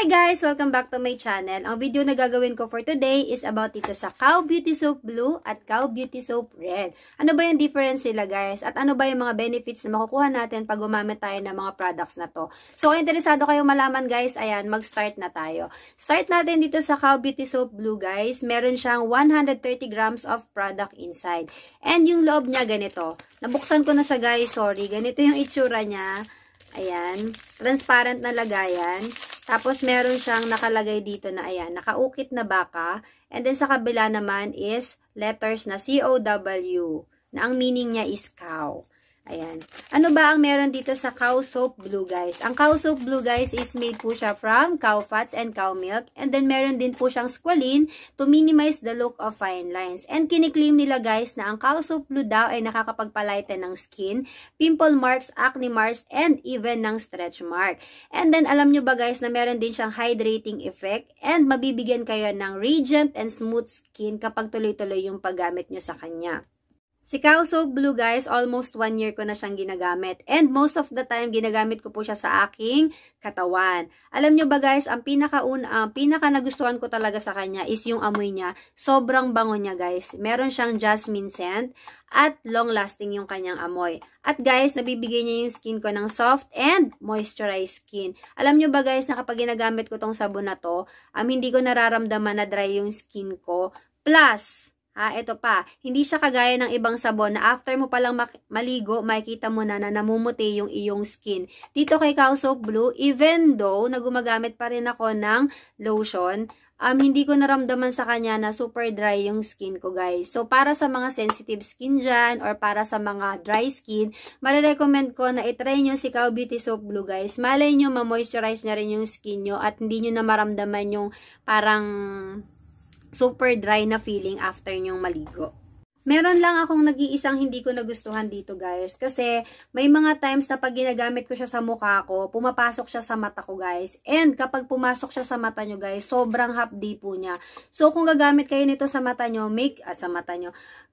Hi guys! Welcome back to my channel. Ang video na gagawin ko for today is about dito sa Cow Beauty Soap Blue at Cow Beauty Soap Red. Ano ba yung difference nila guys? At ano ba yung mga benefits na makukuha natin pag gumamit tayo ng mga products na to? So kung interesado kayong malaman guys, ayan, mag-start na tayo. Start natin dito sa Cow Beauty Soap Blue guys. Meron siyang 130 grams of product inside. And yung loob niya ganito. Nabuksan ko na siya guys, sorry. Ganito yung itsura niya. Ayan, transparent na lagayan. Tapos, meron siyang nakalagay dito na, ayan, nakaukit na baka. And then, sa kabila naman is letters na COW, na ang meaning niya is cow. Ayan. Ano ba ang meron dito sa Cow Soap Blue, guys? Ang Cow Soap Blue, guys, is made po siya from cow fats and cow milk. And then, meron din po siyang squalene to minimize the look of fine lines. And kiniklaim nila, guys, na ang Cow Soap Blue daw ay nakakapagpalighten ng skin, pimple marks, acne marks, and even ng stretch mark. And then, alam nyo ba, guys, na meron din siyang hydrating effect and mabibigyan kayo ng radiant and smooth skin kapag tuloy-tuloy yung paggamit nyo sa kanya. Si Cow Soap Blue guys, almost 1 year ko na siyang ginagamit. And most of the time, ginagamit ko po siya sa aking katawan. Alam nyo ba guys, ang pinaka nagustuhan ko talaga sa kanya is yung amoy niya. Sobrang bango niya guys. Meron siyang jasmine scent at long lasting yung kanyang amoy. At guys, nabibigay niya yung skin ko ng soft and moisturized skin. Alam nyo ba guys, na kapag ginagamit ko tong sabon na to, hindi ko nararamdaman na dry yung skin ko. Plus, ito pa, hindi siya kagaya ng ibang sabon na after mo palang maligo, makikita mo na namumuti yung iyong skin. Dito kay Cow Soap Blue, even though na gumagamit pa rin ako ng lotion, hindi ko naramdaman sa kanya na super dry yung skin ko guys. So, para sa mga sensitive skin dyan or para sa mga dry skin, marirecommend ko na itry nyo si Cow Beauty Soap Blue guys. Malay nyo, ma-moisturize na rin yung skin nyo at hindi nyo na maramdaman yung parang super dry na feeling after nyong maligo. Meron lang akong nag-iisang hindi ko nagustuhan dito guys. Kasi may mga times na pag ginagamit ko siya sa mukha ko, pumapasok siya sa mata ko guys. And kapag pumasok siya sa mata nyo guys, sobrang hapdi po niya. So kung gagamit kayo nito sa mata nyo,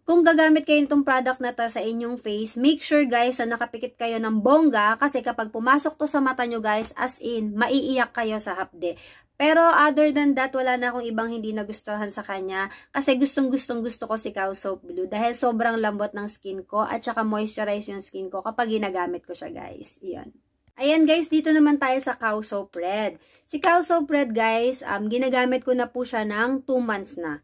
kung gagamit kayo nitong product na to sa inyong face, make sure guys na nakapikit kayo ng bongga. Kasi kapag pumasok to sa mata nyo guys, as in, maiiyak kayo sa hapde. Pero other than that, wala na akong ibang hindi nagustuhan sa kanya. Kasi gusto ko si Cow Soap Blue. Dahil sobrang lambot ng skin ko at saka moisturize yung skin ko kapag ginagamit ko siya guys. Iyon. Ayan guys, dito naman tayo sa Cow Soap Red. Si Cow Soap Red guys, ginagamit ko na po siya ng 2 months na.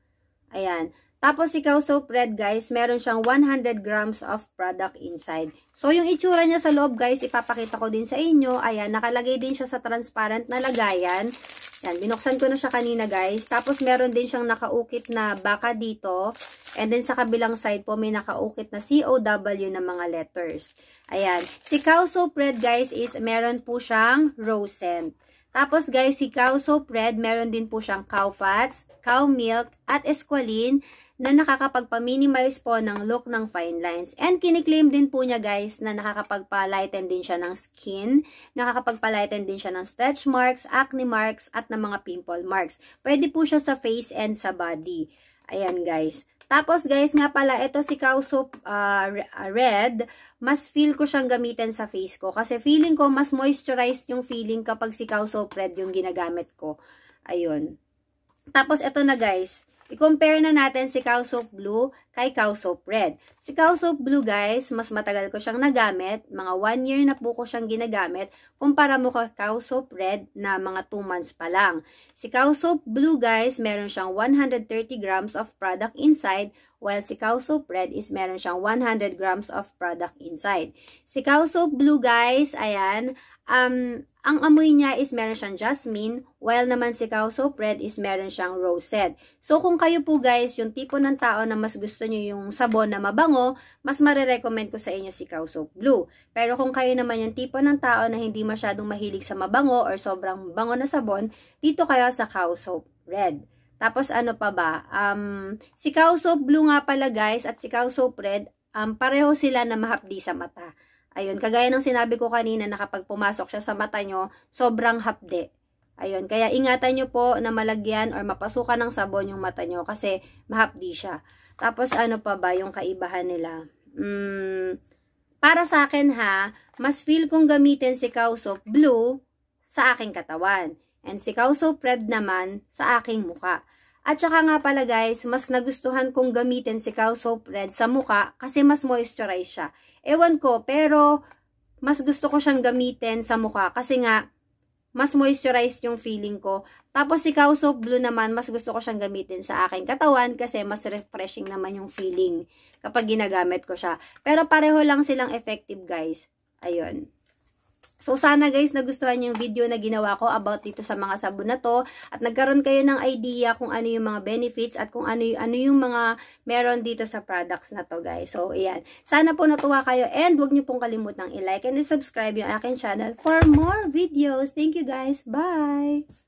Ayan. Tapos si Cow Soap Red guys, meron siyang 100 grams of product inside. So yung itsura niya sa loob guys, ipapakita ko din sa inyo. Ayan, nakalagay din siya sa transparent na lagayan. Yan, binuksan ko na siya kanina guys. Tapos meron din siyang nakaukit na baka dito. And then sa kabilang side po may nakaukit na COW na mga letters. Ayan. Si Cow Soap Red guys is meron po siyang rose scent. Tapos guys, si Cow Soap Red meron din po siyang cow fats, cow milk at squalene na nakakapagpa-minimize po ng look ng fine lines. And kiniklaim din po niya guys na nakakapagpa-lighten din siya ng skin, nakakapagpa-lighten din siya ng stretch marks, acne marks, at ng mga pimple marks. Pwede po siya sa face and sa body. Ayan guys. Tapos guys, nga pala, ito si Cow Soap Red, mas feel ko siyang gamitin sa face ko. Kasi feeling ko, mas moisturized yung feeling kapag si Cow Soap Red yung ginagamit ko. Ayun. Tapos ito na guys. I-compare na natin si Cow Soap Blue kay Cow Soap Red. Si Cow Soap Blue guys, mas matagal ko siyang nagamit. Mga 1 year na po ko siyang ginagamit. Kumpara mo kay Cow Soap Red na mga 2 months pa lang. Si Cow Soap Blue guys, meron siyang 130 grams of product inside. While si Cow Soap Red is meron siyang 100 grams of product inside. Si Cow Soap Blue guys, ayan, ang amoy niya is meron siyang jasmine, while naman si Cow Soap Red is meron siyang rose scent. So kung kayo po guys, yung tipo ng tao na mas gusto nyo yung sabon na mabango, mas marirecommend ko sa inyo si Cow Soap Blue. Pero kung kayo naman yung tipo ng tao na hindi masyadong mahilig sa mabango or sobrang bango na sabon, dito kayo sa Cow Soap Red. Tapos ano pa ba? Si Cow Soap Blue nga pala guys at si Cow Soap Red, pareho sila na mahapdi sa mata. Ayun, kagaya ng sinabi ko kanina na kapag pumasok siya sa mata nyo, sobrang hapde. Ayun, kaya ingatan nyo po na malagyan or mapasukan ng sabon yung mata nyo kasi mahapdi siya. Tapos ano pa ba yung kaibahan nila? Para sa akin ha, mas feel kong gamitin si Cow Soap Blue sa aking katawan. And si Kao Soap Red naman sa aking muka. At saka nga pala guys, mas nagustuhan kong gamitin si Kao Soap Red sa muka kasi mas moisturize siya. Ewan ko, pero mas gusto ko siyang gamitin sa muka kasi nga mas moisturize yung feeling ko. Tapos si Kao Soap Blue naman, mas gusto ko siyang gamitin sa aking katawan kasi mas refreshing naman yung feeling kapag ginagamit ko siya. Pero pareho lang silang effective guys. Ayun. So, sana guys, nagustuhan yung video na ginawa ko about dito sa mga sabon na to. At nagkaroon kayo ng idea kung ano yung mga benefits at kung ano yung mga meron dito sa products na to guys. So, ayan. Sana po natuwa kayo and huwag niyo pong kalimutang i-like and i-subscribe yung aking channel for more videos. Thank you guys. Bye!